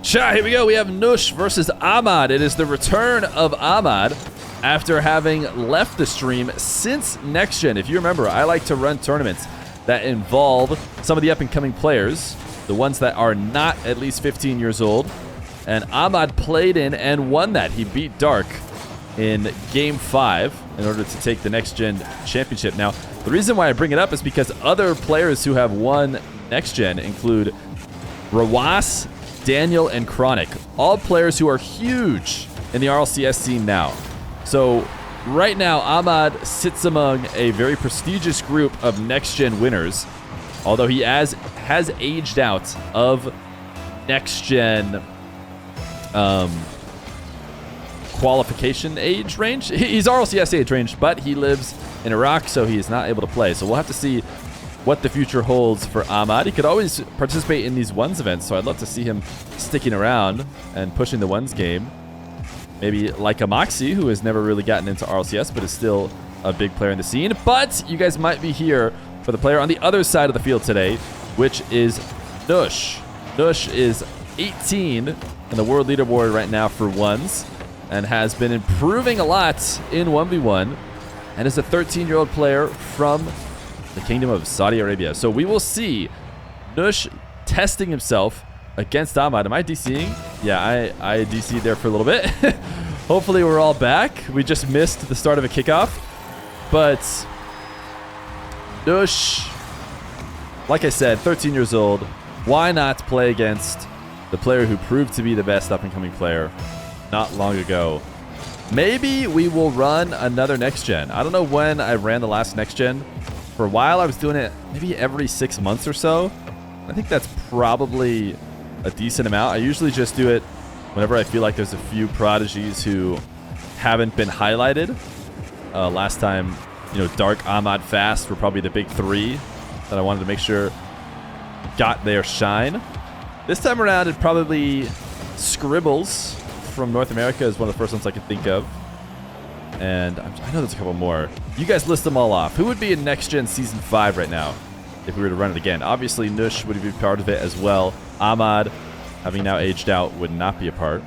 Chat, here we go. We have Nush versus Ahmad. It is the return of Ahmad after having left the stream since Next Gen. If you remember, I like to run tournaments that involve some of the up-and-coming players, the ones that are not at least 15 years old. And Ahmad played in and won that. He beat Dark in Game 5 in order to take the Next Gen championship. Now, the reason why I bring it up is because other players who have won Next Gen include Rawas, Daniel, and Chronic, all players who are huge in the RLCS scene now. So right now, Ahmad sits among a very prestigious group of next-gen winners, although he has aged out of next-gen qualification age range. He's RLCS age range, but he lives in Iraq, so he is not able to play. So we'll have to see what the future holds for Ahmad. He could always participate in these ones events, so I'd love to see him sticking around and pushing the ones game. Maybe like a Moxie, who has never really gotten into RLCS, but is still a big player in the scene. But you guys might be here for the player on the other side of the field today, which is Nush. Nush is 18 in the world leaderboard right now for ones, and has been improving a lot in 1v1, and is a 13-year-old player from the Kingdom of Saudi Arabia. So we will see Nush testing himself against Ahmad. Am I DCing? Yeah, I DC'd there for a little bit. Hopefully we're all back. We just missed the start of a kickoff. But Nush, like I said, 13 years old. Why not play against the player who proved to be the best up-and-coming player not long ago? Maybe we will run another next gen. I don't know when I ran the last next gen. For a while, I was doing it maybe every 6 months or so. I think that's probably a decent amount. I usually just do it whenever I feel like there's a few prodigies who haven't been highlighted. Last time, Dark, Ahmad, Fast were probably the big three that I wanted to make sure got their shine. This time around, it probably Scribbles from North America is one of the first ones I can think of. And I know there's a couple more. You guys list them all off. Who would be in Next Gen Season 5 right now if we were to run it again? Obviously, Nush would be part of it as well. Ahmad, having now aged out, would not be a part.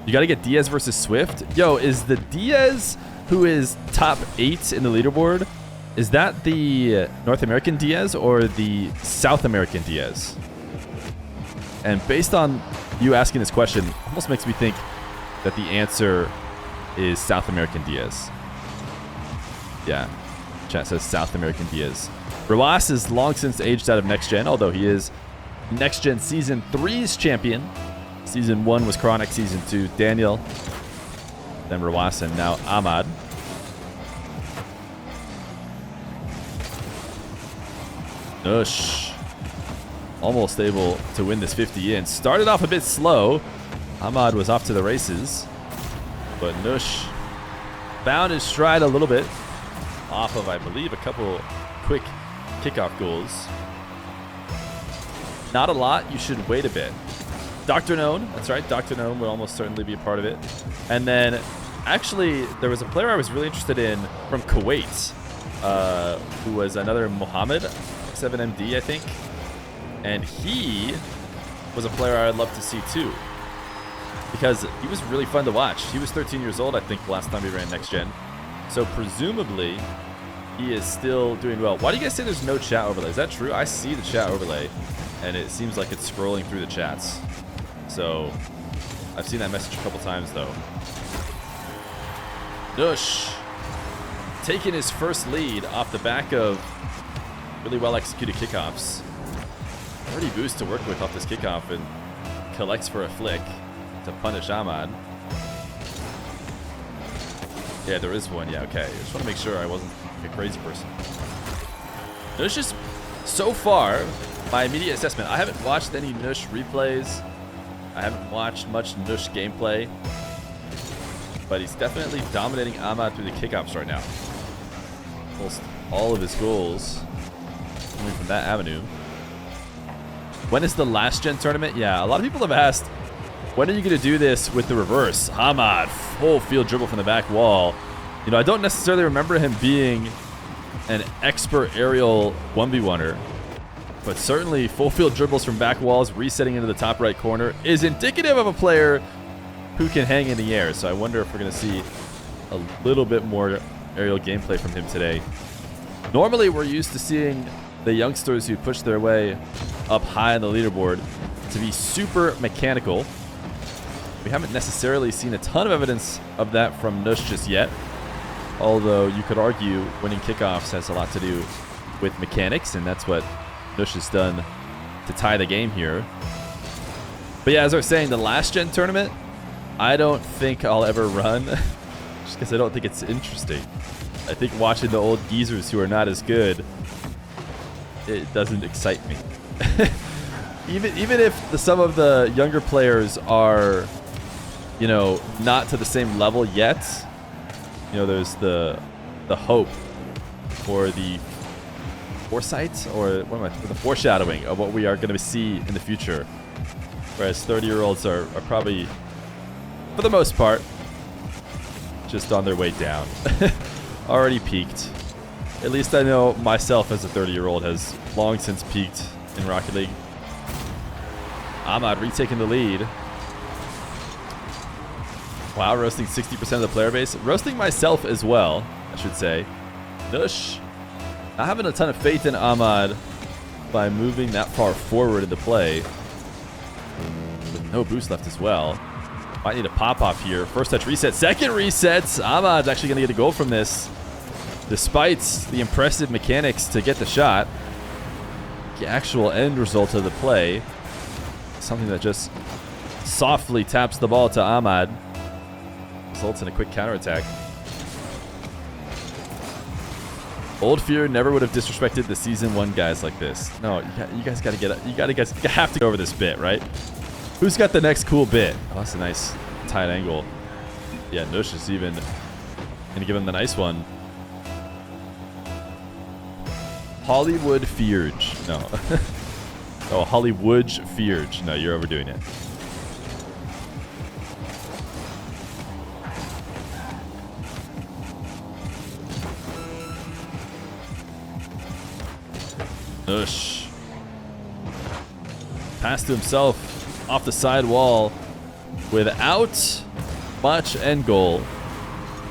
You got to get Diaz versus Swift. Yo, is the Diaz who is top 8 in the leaderboard, is that the North American Diaz or the South American Diaz? And based on you asking this question, almost makes me think that the answer is South American Diaz. Yeah, chat says South American Diaz. Rawas is long since aged out of Next Gen, although he is Next Gen Season 3's champion. Season 1 was Chronic, Season 2 Daniel, then Rawas, and now Ahmad. Nush almost able to win this 50 in. Started off a bit slow. Ahmad was off to the races, but Nush found his stride a little bit off of, I believe, a couple quick kickoff goals. Not a lot. You should wait a bit. Dr. Known, that's right. Dr. Known will almost certainly be a part of it. And then, actually, there was a player I was really interested in from Kuwait, who was another Mohammed, A7mD, I think. And he was a player I'd love to see too, because he was really fun to watch. He was 13 years old, I think, the last time he ran Next Gen. So presumably, he is still doing well. Why do you guys say there's no chat overlay? Is that true? I see the chat overlay, and it seems like it's scrolling through the chats. So I've seen that message a couple times, though. Nush taking his first lead off the back of really well-executed kickoffs. 30 boost to work with off this kickoff, and collects for a flick to punish Ahmad. Yeah, there is one. Yeah, okay. I just want to make sure I wasn't a crazy person. Nush is, so far, my immediate assessment, I haven't watched any Nush replays. I haven't watched much Nush gameplay. But he's definitely dominating Ahmad through the kickoffs right now. Almost all of his goals coming from that avenue. When is the last gen tournament? Yeah, a lot of people have asked, when are you going to do this with the reverse? Ahmad, full field dribble from the back wall. I don't necessarily remember him being an expert aerial 1v1er. but certainly full field dribbles from back walls, resetting into the top right corner is indicative of a player who can hang in the air. So I wonder if we're going to see a little bit more aerial gameplay from him today. Normally, we're used to seeing the youngsters who push their way up high on the leaderboard to be super mechanical. We haven't necessarily seen a ton of evidence of that from Nush just yet, although you could argue winning kickoffs has a lot to do with mechanics, and that's what Nush has done to tie the game here. But yeah, as I was saying, the last gen tournament, I don't think I'll ever run just because I don't think it's interesting. I think watching the old geezers who are not as good, it doesn't excite me. even if some of the younger players are, you know, not to the same level yet, you know, there's the hope for the foresight, or what am I, the foreshadowing of what we are going to see in the future. Whereas 30-year-olds are probably, for the most part, just on their way down. Already peaked. At least I know myself as a 30-year-old has long since peaked in Rocket League. Ahmad retaking the lead. Wow, roasting 60% of the player base. Roasting myself as well, I should say. Nush not having a ton of faith in Ahmad by moving that far forward in the play. With no boost left as well. Might need a pop-off here. First touch reset. Second reset. Ahmad's actually going to get a goal from this, despite the impressive mechanics to get the shot. The actual end result of the play, something that just softly taps the ball to Ahmad, results in a quick counterattack. Old Feer never would have disrespected the Season 1 guys like this. No, you guys got to get it. You have to go over this bit, right? Who's got the next cool bit? Oh, that's a nice tight angle. Yeah, Nush is even going to give him the nice one. Hollywood Feerge. No. Oh, Hollywood Feerge. No, you're overdoing it. Nush. Pass to himself off the side wall without much end goal.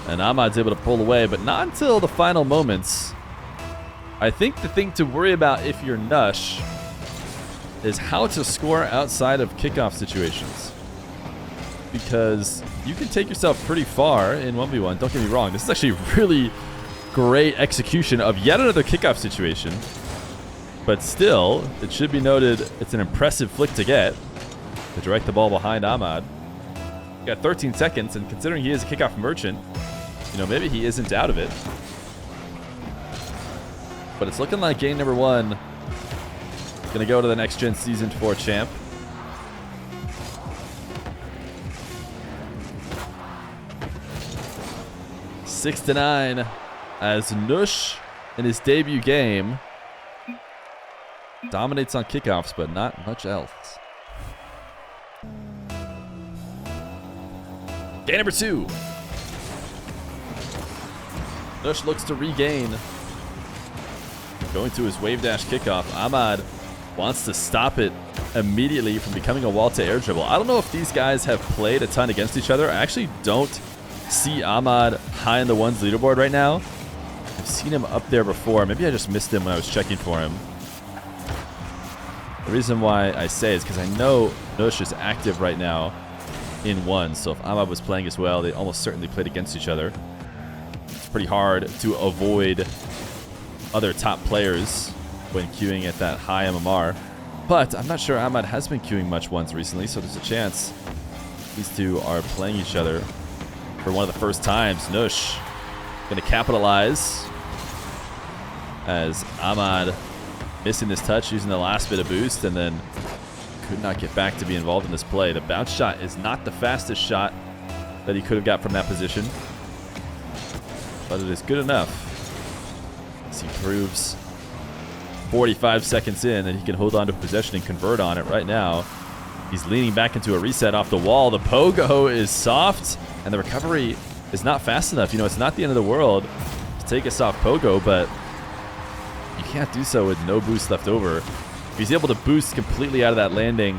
And Ahmad's able to pull away, but not until the final moments. I think the thing to worry about if you're Nush is how to score outside of kickoff situations. Because you can take yourself pretty far in 1v1. Don't get me wrong. This is actually really great execution of yet another kickoff situation. But still, it should be noted, it's an impressive flick to get to direct the ball behind Ahmad. You got 13 seconds, and considering he is a kickoff merchant, you know, maybe he isn't out of it. But it's looking like game number 1 going to go to the next gen Season 4 champ. Six to 9 as Nush in his debut game dominates on kickoffs, but not much else. Game number 2. Nush looks to regain. Going to his wave dash kickoff. Ahmad wants to stop it immediately from becoming a wall to air dribble. I don't know if these guys have played a ton against each other. I actually don't see Ahmad high in the ones leaderboard right now. I've seen him up there before. Maybe I just missed him when I was checking for him. The reason why I say is because I know Nush is active right now in one. So if Ahmad was playing as well, they almost certainly played against each other. It's pretty hard to avoid other top players when queuing at that high MMR. But I'm not sure Ahmad has been queuing much once recently, so there's a chance these two are playing each other for one of the first times. Nush going to capitalize as Ahmad missing this touch, using the last bit of boost, and then could not get back to be involved in this play. The bounce shot is not the fastest shot that he could have got from that position, but it is good enough as he proves 45 seconds in that he can hold on to possession and convert on it right now. He's leaning back into a reset off the wall. The pogo is soft, and the recovery is not fast enough. You know, it's not the end of the world to take a soft pogo, but you can't do so with no boost left over. If he's able to boost completely out of that landing,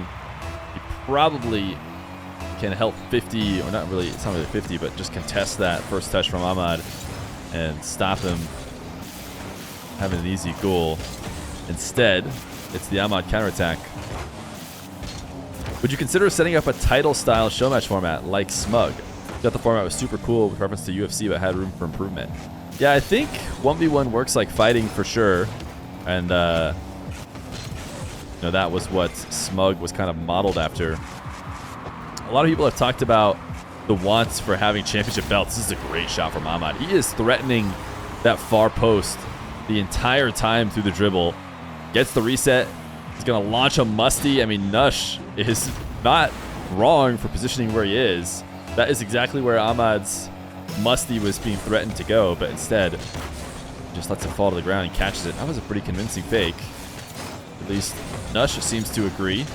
he probably can help 50, or not really, it's not really 50, but just contest that first touch from Ahmad and stop him having an easy goal. Instead, it's the Ahmad counterattack. Would you consider setting up a title-style showmatch format like Smug? I thought the format was super cool with reference to UFC, but had room for improvement. Yeah, I think 1v1 works like fighting for sure. And, you know, that was what Smug was kind of modeled after. A lot of people have talked about the wants for having championship belts. This is a great shot from Ahmad. He is threatening that far post the entire time through the dribble. Gets the reset. He's going to launch a musty. I mean, Nush is not wrong for positioning where he is. That is exactly where Ahmad's musty was being threatened to go, but instead just lets it fall to the ground and catches it. That was a pretty convincing fake. At least Nush seems to agree.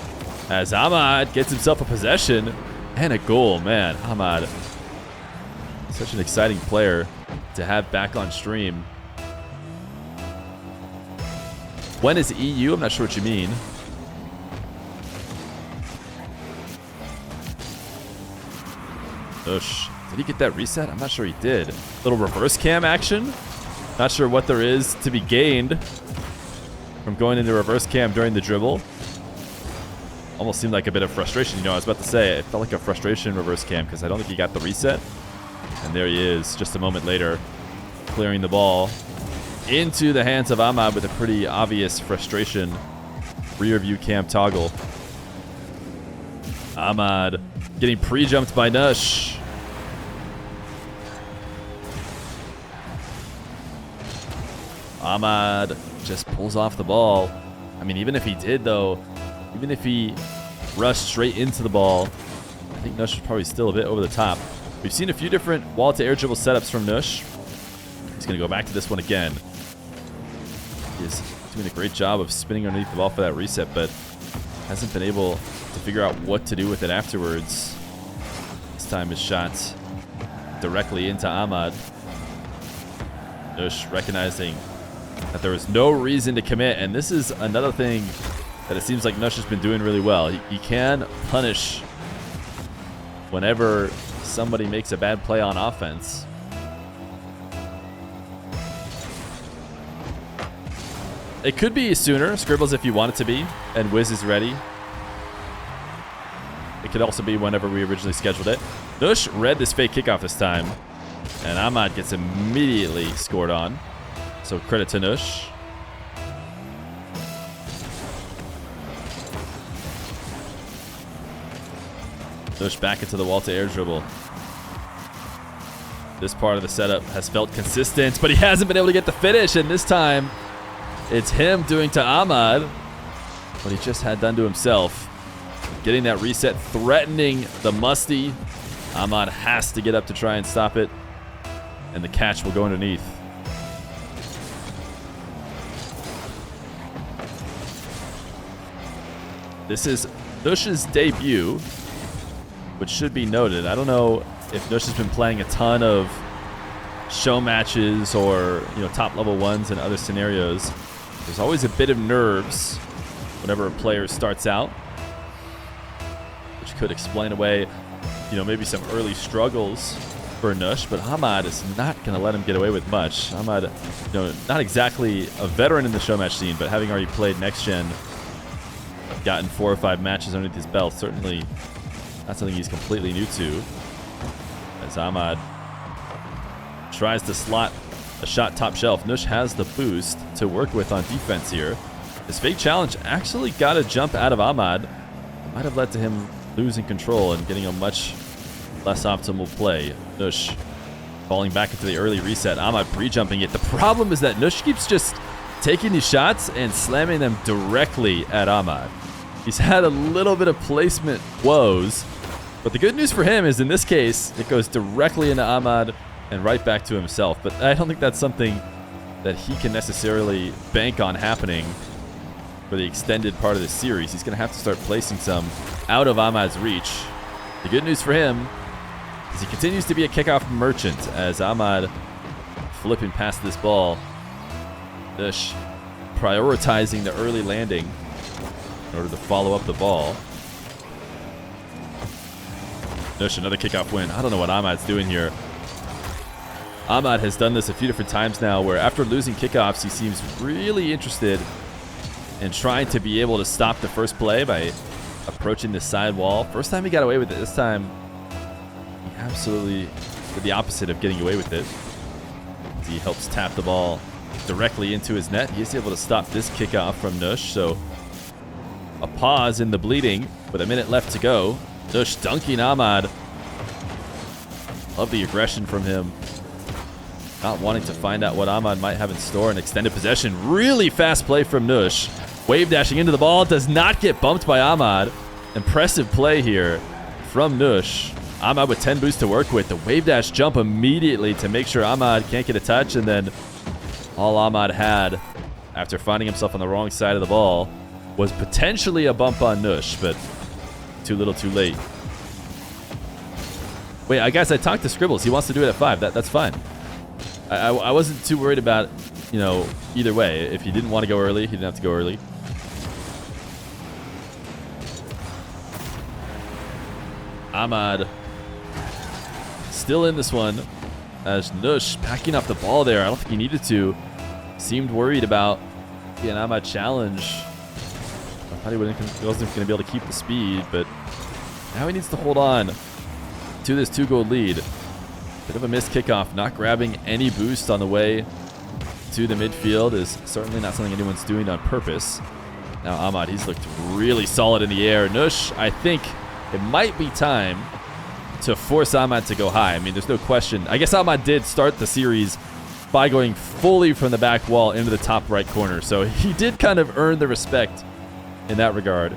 As Ahmad gets himself a possession and a goal. Man, Ahmad, such an exciting player to have back on stream. When is EU? I'm not sure what you mean. Nush. Did he get that reset? I'm not sure he did. Little reverse cam action. Not sure what there is to be gained from going into reverse cam during the dribble. Almost seemed like a bit of frustration. You know, I was about to say, it felt like a frustration reverse cam because I don't think he got the reset. And there he is, just a moment later, clearing the ball into the hands of Ahmad with a pretty obvious frustration rear view cam toggle. Ahmad getting pre-jumped by Nush. Ahmad just pulls off the ball. I mean, even if he did, though, even if he rushed straight into the ball, I think Nush was probably still a bit over the top. We've seen a few different wall-to-air dribble setups from Nush. He's going to go back to this one again. He is doing a great job of spinning underneath the ball for that reset, but hasn't been able to figure out what to do with it afterwards. This time his shot directly into Ahmad. Nush recognizing that there was no reason to commit, and this is another thing that it seems like Nush has been doing really well. He can punish whenever somebody makes a bad play on offense. It could be sooner, Scribbles, if you want it to be, and Wiz is ready. It could also be whenever we originally scheduled it. Nush read this fake kickoff this time, and Ahmad gets immediately scored on. So credit to Nush. Nush back into the wall-to-air dribble. This part of the setup has felt consistent, but he hasn't been able to get the finish, and this time it's him doing to Ahmad what he just had done to himself. Getting that reset, threatening the musty. Ahmad has to get up to try and stop it, and the catch will go underneath. This is Nush's debut, which should be noted. I don't know if Nush has been playing a ton of show matches or, you know, top level ones and other scenarios. There's always a bit of nerves whenever a player starts out, which could explain away, you know, maybe some early struggles for Nush, but Ahmad is not going to let him get away with much. Ahmad, you know, not exactly a veteran in the show match scene, but having already played next gen, gotten 4 or 5 matches underneath his belt, certainly not something he's completely new to. As Ahmad tries to slot a shot top shelf, Nush has the boost to work with on defense here. His fake challenge actually got a jump out of Ahmad. It might have led to him losing control and getting a much less optimal play. Nush falling back into the early reset. Ahmad pre-jumping it. The problem is that Nush keeps just taking these shots and slamming them directly at Ahmad. He's had a little bit of placement woes, but the good news for him is in this case, it goes directly into Ahmad and right back to himself. But I don't think that's something that he can necessarily bank on happening for the extended part of this series. He's going to have to start placing some out of Ahmad's reach. The good news for him is he continues to be a kickoff merchant as Ahmad flipping past this ball. Nush prioritizing the early landing. in order to follow up the ball. Nush, another kickoff win. I don't know what Ahmad's doing here. Ahmad has done this a few different times now where after losing kickoffs, he seems really interested in trying to be able to stop the first play by approaching the side wall. First time he got away with it. This time, he absolutely did the opposite of getting away with it. He helps tap the ball directly into his net. He's able to stop this kickoff from Nush. So a pause in the bleeding with a minute left to go. Nush dunking Ahmad. Love the aggression from him. Not wanting to find out what Ahmad might have in store. An extended possession. Really fast play from Nush. Wave dashing into the ball. Does not get bumped by Ahmad. Impressive play here from Nush. Ahmad with 10 boosts to work with. The wave dash jump immediately to make sure Ahmad can't get a touch. And then all Ahmad had after finding himself on the wrong side of the ball was potentially a bump on Nush, but too little too late. Wait, I guess I talked to Scribbles. He wants to do it at 5. That's fine. I wasn't too worried about, you know, either way. If he didn't want to go early, he didn't have to go early. Ahmad still in this one as Nush packing up the ball there. I don't think he needed to. Seemed worried about the Ahmad challenge. I thought he wasn't going to be able to keep the speed, but now he needs to hold on to this 2-goal lead. Bit of a missed kickoff, not grabbing any boost on the way to the midfield is certainly not something anyone's doing on purpose. Now Ahmad, he's looked really solid in the air. Nush, I think it might be time to force Ahmad to go high. I mean, there's no question. I guess Ahmad did start the series by going fully from the back wall into the top right corner. So he did kind of earn the respect in that regard.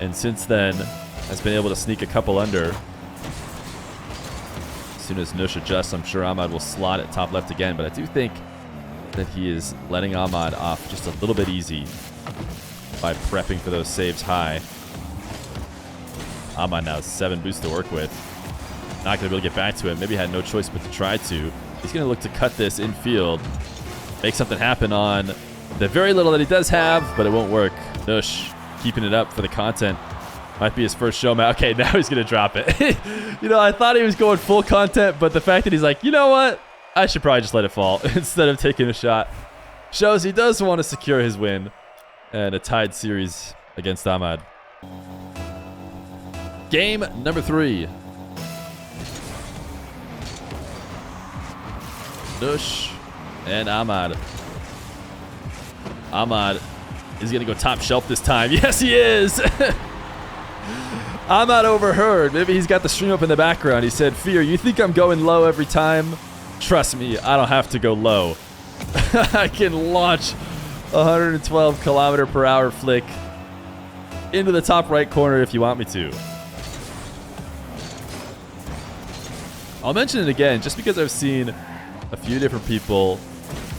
And since then, has been able to sneak a couple under. As soon as Nush adjusts, I'm sure Ahmad will slot it top left again. But I do think that he is letting Ahmad off just a little bit easy by prepping for those saves high. Ahmad now has 7 boosts to work with. Not going to be able to get back to it. Maybe had no choice but to try to. He's going to look to cut this infield. Make something happen on the very little that he does have, but it won't work. Nush keeping it up for the content. Might be his first show match. Okay, now he's going to drop it. You know, I thought he was going full content, but the fact that he's like, you know what? I should probably just let it fall instead of taking a shot shows he does want to secure his win and a tied series against Ahmad. Game number 3. Nush and Ahmad. Ahmad is going to go top shelf this time. Yes, he is. Ahmad overheard. Maybe he's got the stream up in the background. He said, Feer, you think I'm going low every time? Trust me, I don't have to go low. I can launch 112 km/h flick into the top right corner if you want me to. I'll mention it again just because I've seen a few different people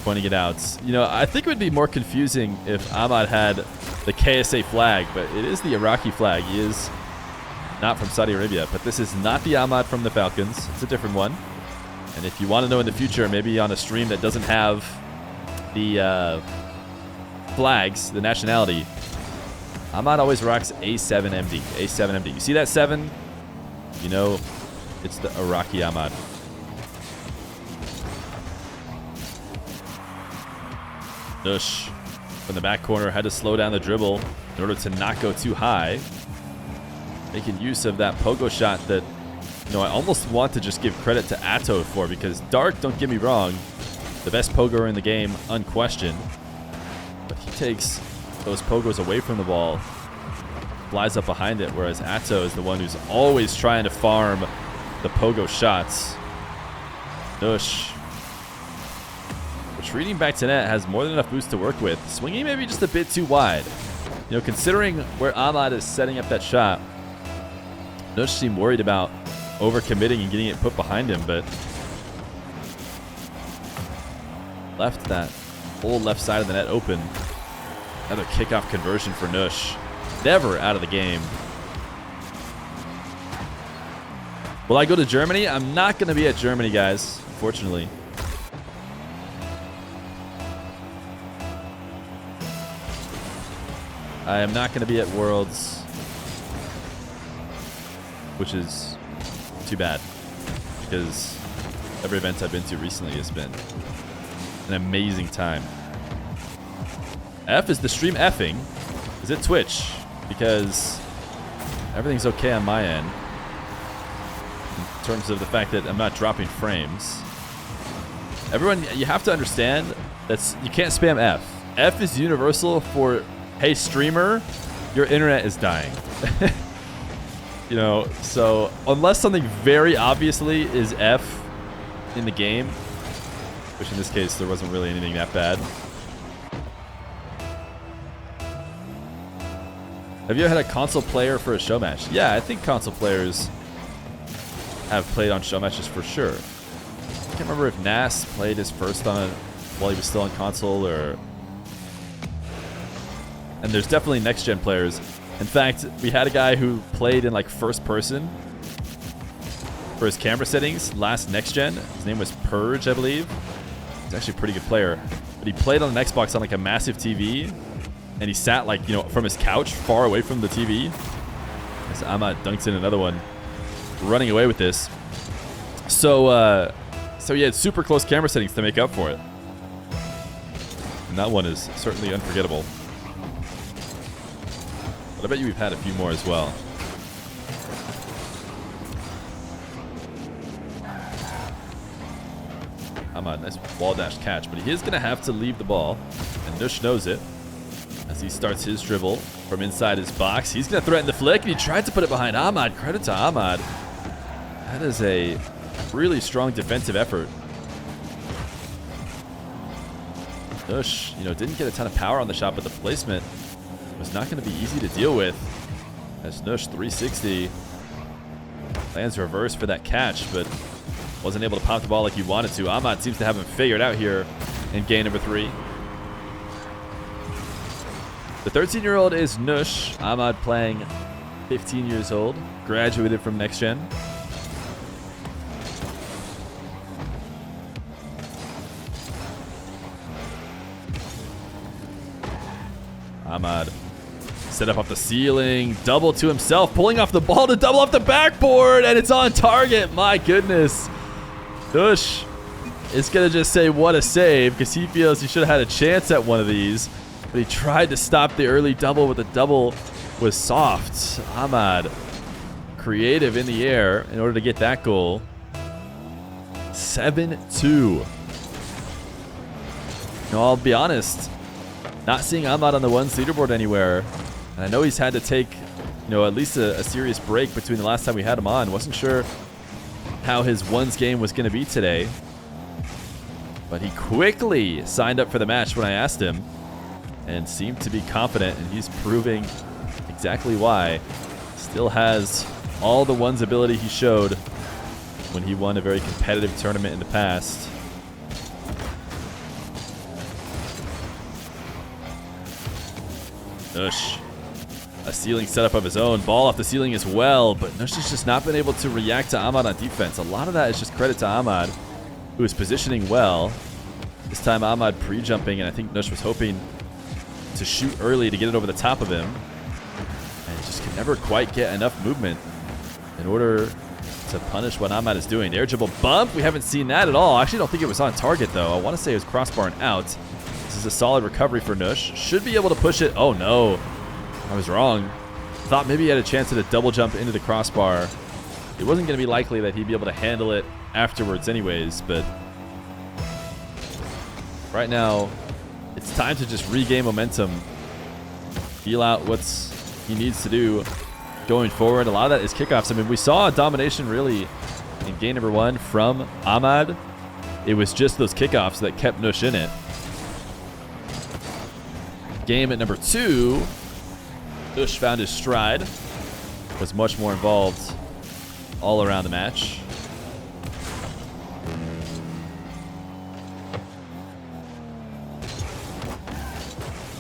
pointing it out. You know, I think it would be more confusing if Ahmad had the KSA flag, but it is the Iraqi flag. He is not from Saudi Arabia, but this is not the Ahmad from the Falcons. It's a different one. And if you want to know in the future, maybe on a stream that doesn't have the flags, the nationality, Ahmad always rocks A7mD. A7mD. You see that 7? You know, it's the Iraqi Ahmad. Nush from the back corner had to slow down the dribble in order to not go too high. Making use of that pogo shot that, you know, I almost want to just give credit to Atto for, because Dark, don't get me wrong, the best pogoer in the game, unquestioned. But he takes those pogos away from the ball, flies up behind it, whereas Atto is the one who's always trying to farm the pogo shots. Nush, retreating back to net, has more than enough boost to work with. Swinging maybe just a bit too wide. You know, considering where Ahmad is setting up that shot, Nush seemed worried about overcommitting and getting it put behind him, but left that whole left side of the net open. Another kickoff conversion for Nush. Never out of the game. Will I go to Germany? I'm not going to be at Germany, guys, unfortunately. I am not going to be at Worlds, which is too bad because every event I've been to recently has been an amazing time. F is the stream effing? Is it Twitch? Because everything's okay on my end in terms of the fact that I'm not dropping frames. Everyone, you have to understand that you can't spam F. F is universal for, hey streamer, your internet is dying. You know, so unless something very obviously is F in the game, which in this case there wasn't really anything that bad. Have you ever had a console player for a show match? Yeah, I think console players have played on show matches for sure. I can't remember if Nas played his first on while he was still on console or... And there's definitely next-gen players. In fact, we had a guy who played in like first person for his camera settings last next-gen. His name was Purge, I believe. He's actually a pretty good player. But he played on an Xbox on like a massive TV. And he sat like, you know, from his couch far away from the TV. As Ahmad dunks in another one. Running away with this. So he had super close camera settings to make up for it. And that one is certainly unforgettable. But I bet you we've had a few more as well. Ahmad, nice wall dash catch. But he is going to have to leave the ball. And Nush knows it. As he starts his dribble from inside his box. He's going to threaten the flick, and he tried to put it behind Ahmad. Credit to Ahmad. That is a really strong defensive effort. Nush, you know, didn't get a ton of power on the shot, but the placement was not going to be easy to deal with. As Nush 360 lands reverse for that catch, but wasn't able to pop the ball like he wanted to. Ahmad seems to have him figured out here in game number 3. The 13-year-old is Nush. Ahmad playing 15 years old. Graduated from Next Gen. Ahmad set up off the ceiling. Double to himself. Pulling off the ball to double off the backboard. And it's on target. My goodness. Nush is going to just say what a save because he feels he should have had a chance at one of these. But he tried to stop the early double, but the double was soft. Ahmad, creative in the air in order to get that goal. 7-2. No, I'll be honest. Not seeing Ahmad on the ones leaderboard anywhere. And I know he's had to take, you know, at least a serious break between the last time we had him on. Wasn't sure how his ones game was going to be today. But he quickly signed up for the match when I asked him. And seemed to be confident, and he's proving exactly why. Still has all the ones ability he showed when he won a very competitive tournament in the past. Nush, a ceiling setup of his own. Ball off the ceiling as well, but Nush has just not been able to react to Ahmad on defense. A lot of that is just credit to Ahmad, who is positioning well. This time Ahmad pre-jumping, and I think Nush was hoping to shoot early to get it over the top of him, and just can never quite get enough movement in order to punish what Ahmad is doing. Air dribble bump. We haven't seen that at all. I actually don't think it was on target, though. I want to say it was crossbar and out. This is a solid recovery for Nush. Should be able to push it. Oh, no. I was wrong. Thought maybe he had a chance at a double jump into the crossbar. It wasn't going to be likely that he'd be able to handle it afterwards anyways, but right now, it's time to just regain momentum, feel out what he needs to do going forward. A lot of that is kickoffs. I mean, we saw a domination really in game number 1 from Ahmad. It was just those kickoffs that kept Nush in it. Game at number 2, Nush found his stride, was much more involved all around the match.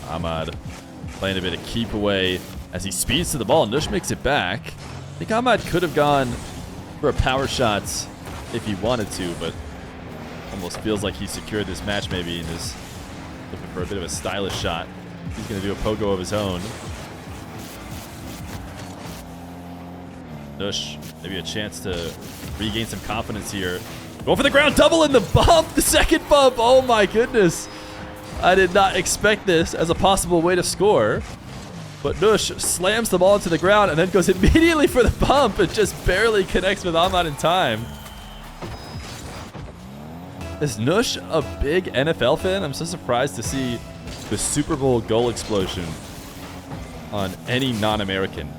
Ahmad playing a bit of keep away as he speeds to the ball. Nush makes it back. I think Ahmad could have gone for a power shot if he wanted to, but almost feels like he secured this match maybe and is looking for a bit of a stylish shot. He's going to do a pogo of his own. Nush, maybe a chance to regain some confidence here. Go for the ground double in the bump. The second bump. Oh my goodness. I did not expect this as a possible way to score. But Nush slams the ball into the ground and then goes immediately for the bump. It just barely connects with Ahmad in time. Is Nush a big NFL fan? I'm so surprised to see the Super Bowl goal explosion on any non-American.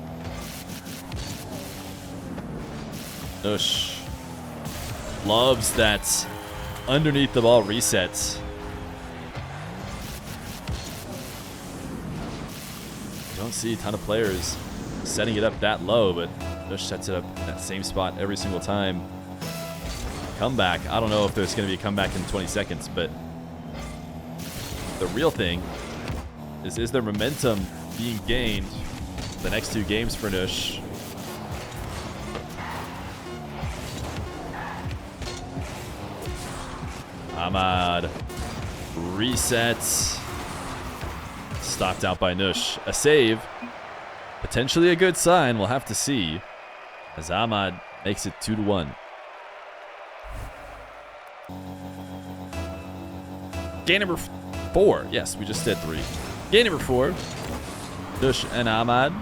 Nush loves that underneath the ball resets. You don't see a ton of players setting it up that low, but Nush sets it up in that same spot every single time. Comeback. I don't know if there's going to be a comeback in 20 seconds, but the real thing is there momentum being gained the next two games for Nush? Ahmad resets. Stopped out by Nush. A save. Potentially a good sign. We'll have to see as Ahmad makes it 2-1. Game number 4. Yes, we just did 3. Game number 4. Nush and Ahmad.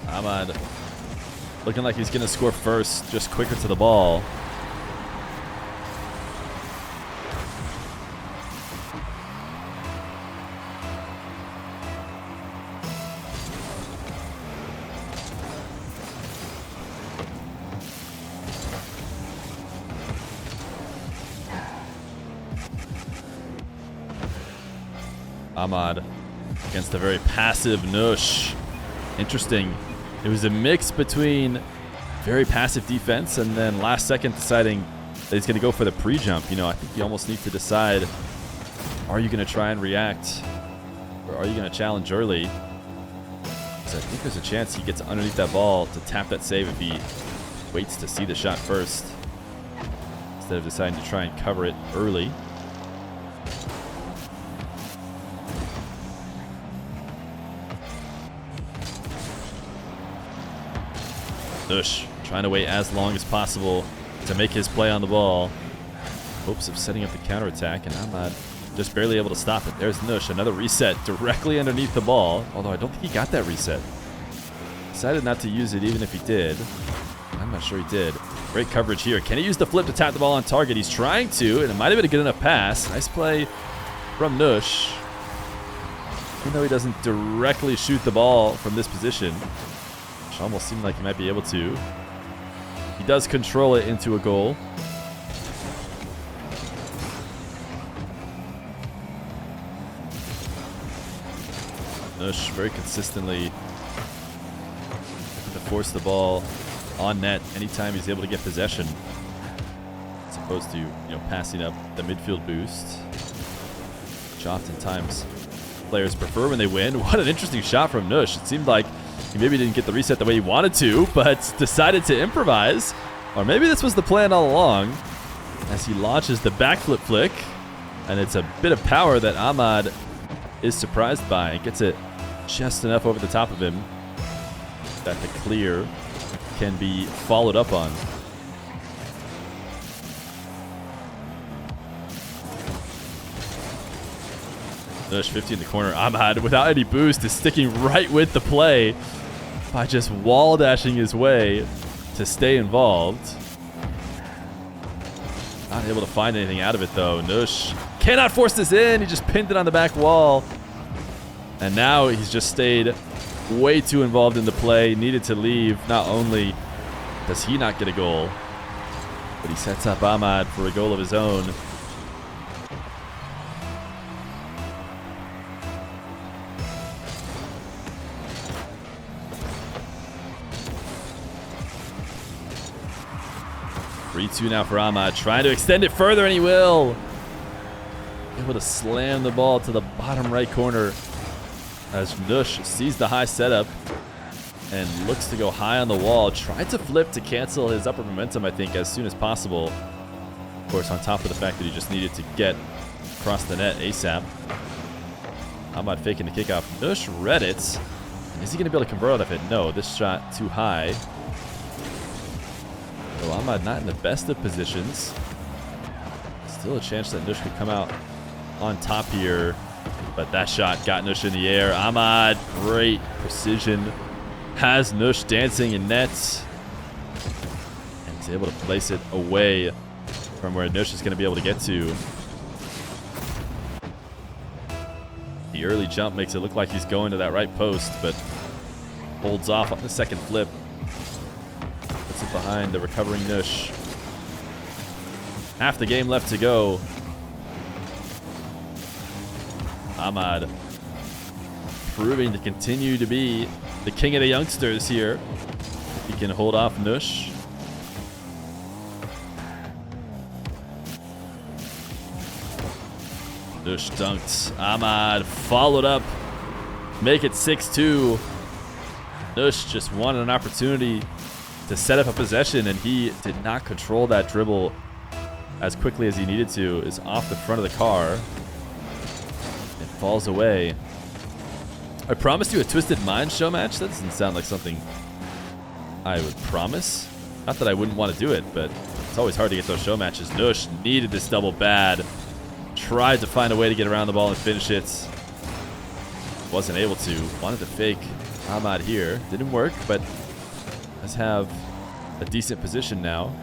Ahmad looking like he's going to score first, just quicker to the ball. Ahmad against a very passive Nush. Interesting. It was a mix between very passive defense and then last second deciding that he's going to go for the pre-jump. You know, I think you almost need to decide, are you going to try and react or are you going to challenge early? So I think there's a chance he gets underneath that ball to tap that save if he waits to see the shot first instead of deciding to try and cover it early. Nush trying to wait as long as possible to make his play on the ball. Hopes of setting up the counterattack, and Ahmad just barely able to stop it. There's Nush, another reset directly underneath the ball, although I don't think he got that reset. Decided not to use it even if he did. I'm not sure he did. Great coverage here. Can he use the flip to tap the ball on target? He's trying to, and it might have been a good enough pass. Nice play from Nush. Even though he doesn't directly shoot the ball from this position, almost seemed like he might be able to. He does control it into a goal. Nush very consistently to force the ball on net anytime he's able to get possession, as opposed to, you know, passing up the midfield boost, which oftentimes players prefer when they win. What an interesting shot from Nush. It seemed like he maybe didn't get the reset the way he wanted to, but decided to improvise. Or maybe this was the plan all along as he launches the backflip flick. And it's a bit of power that Ahmad is surprised by. It gets it just enough over the top of him that the clear can be followed up on. Nush 50 in the corner. Ahmad, without any boost, is sticking right with the play by just wall dashing his way to stay involved. Not able to find anything out of it though. Nush cannot force this in. He just pinned it on the back wall. And now he's just stayed way too involved in the play. Needed to leave. Not only does he not get a goal, but he sets up Ahmad for a goal of his own. Three-2 now for Ahmad, trying to extend it further, and he will. Able to slam the ball to the bottom right corner as Nush sees the high setup. and looks to go high on the wall. Tried to flip to cancel his upward momentum, I think, as soon as possible. Of course, on top of the fact that he just needed to get across the net ASAP. Ahmad faking the kickoff. Nush read it. Is he going to be able to convert out of it? No, this shot too high. So Ahmad not in the best of positions. Still a chance that Nush could come out on top here. But that shot got Nush in the air. Ahmad, great precision. Has Nush dancing in nets. And he's able to place it away from where Nush is going to be able to get to. The early jump makes it look like he's going to that right post, but holds off on the second flip. Puts it behind the recovering Nush. Half the game left to go. Ahmad proving to continue to be the king of the youngsters here. If he can hold off Nush. Nush dunked. Ahmad followed up. Make it 6-2. Nush just wanted an opportunity to set up a possession, and he did not control that dribble as quickly as he needed to. Is off the front of the car. It falls away. I promised you a Twisted Mind Showmatch. That doesn't sound like something I would promise. Not that I wouldn't want to do it, but it's always hard to get those show matches. Nush needed this double bad. Tried to find a way to get around the ball and finish it. Wasn't able to. Wanted to fake Ahmad here. Didn't work, but does have a decent position now.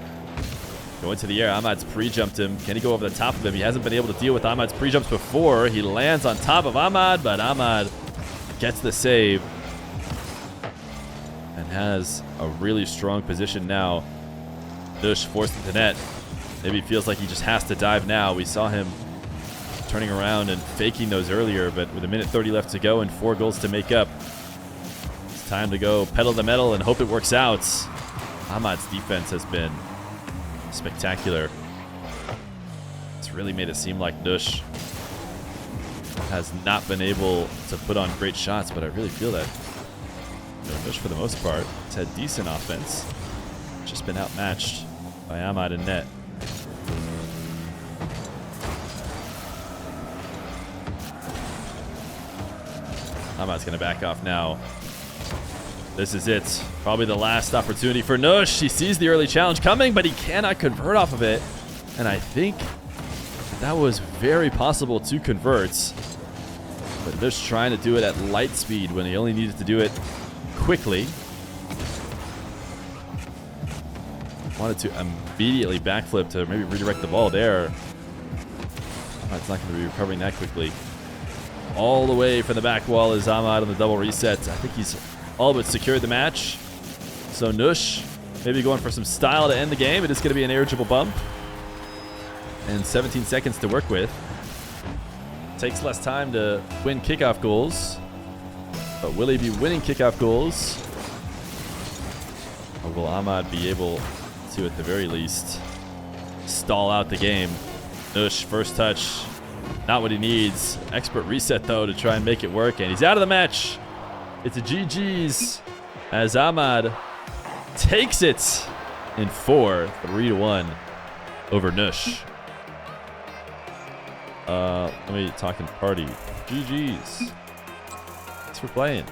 Going to the air. Ahmad's pre-jumped him. Can he go over the top of him? He hasn't been able to deal with Ahmad's pre-jumps before. He lands on top of Ahmad, but Ahmad gets the save and has a really strong position now. Nush forced into net. Maybe feels like he just has to dive now. We saw him turning around and faking those earlier, but with 1:30 left to go and 4 goals to make up, it's time to go pedal the metal and hope it works out. Ahmad's defense has been spectacular. It's really made it seem like Nush has not been able to put on great shots, but I really feel that Nush, for the most part, has had decent offense. Just been outmatched by Ahmad in net. Ahmad's going to back off now. This is it. Probably the last opportunity for Nush. He sees the early challenge coming, but he cannot convert off of it. And I think that was very possible to convert. But Nush trying to do it at light speed when he only needed to do it quickly. Wanted to immediately backflip to maybe redirect the ball there. It's not going to be recovering that quickly. All the way from the back wall is Ahmad on the double reset. I think he's all but secured the match. So Nush maybe going for some style to end the game. It is going to be an irretrievable bump. And 17 seconds to work with. Takes less time to win kickoff goals. But will he be winning kickoff goals? Or will Ahmad be able to, at the very least, stall out the game? Nush, first touch. Not what he needs. Expert reset, though, to try and make it work. And he's out of the match. It's a GG's as Ahmad takes it in 4, 3-1 over Nush. Let me talk in party. GG's. Thanks for playing.